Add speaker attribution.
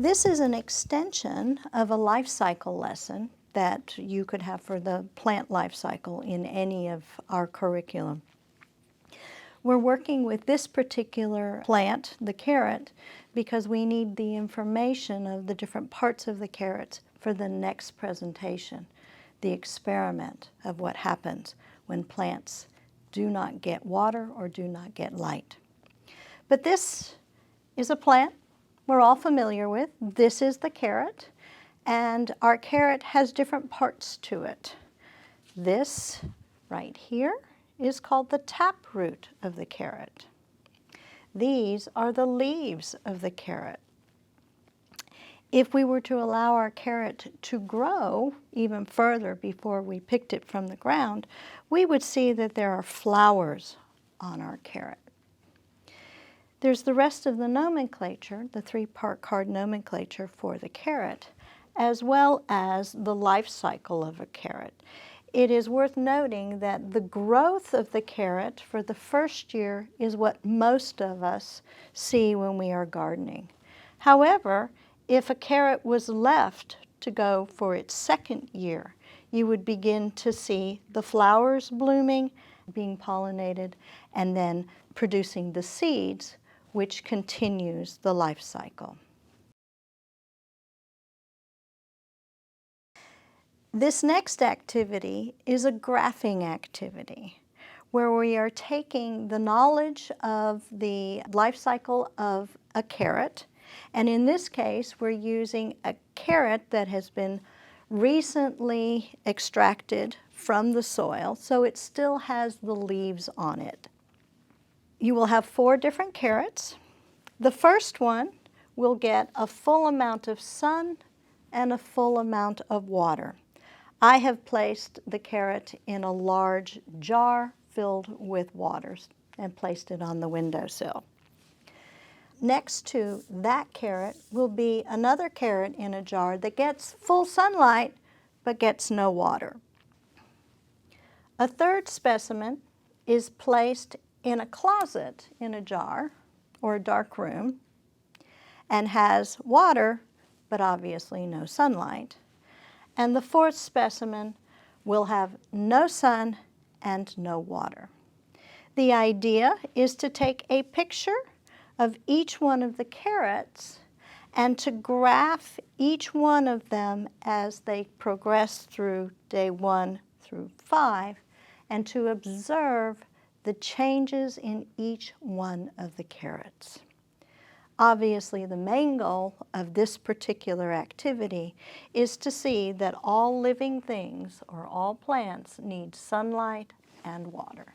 Speaker 1: This is an extension of a life cycle lesson that you could have for the plant life cycle in any of our curriculum. We're working with this particular plant, the carrot, because we need the information of the different parts of the carrot for the next presentation, the experiment of what happens when plants do not get water or do not get light. But this is a plant we're all familiar with. This is the carrot, and our carrot has different parts to it. This right here is called the taproot of the carrot. These are the leaves of the carrot. If we were to allow our carrot to grow even further before we picked it from the ground, we would see that there are flowers on our carrot. There's the rest of the nomenclature, the three-part card nomenclature for the carrot, as well as the life cycle of a carrot. It is worth noting that the growth of the carrot for the first year is what most of us see when we are gardening. However, if a carrot was left to go for its second year, you would begin to see the flowers blooming, being pollinated, and then producing the seeds, which continues the life cycle. This next activity is a graphing activity where we are taking the knowledge of the life cycle of a carrot, and in this case we're using a carrot that has been recently extracted from the soil, so it still has the leaves on it. You will have 4 different carrots. The first one will get a full amount of sun and a full amount of water. I have placed the carrot in a large jar filled with water and placed it on the windowsill. Next to that carrot will be another carrot in a jar that gets full sunlight but gets no water. A third specimen is placed in a closet in a jar or a dark room and has water but obviously no sunlight. And the fourth specimen will have no sun and no water. The idea is to take a picture of each one of the carrots and to graph each one of them as they progress through day 1 through 5 and to observe the changes in each one of the carrots. Obviously, the main goal of this particular activity is to see that all living things or all plants need sunlight and water.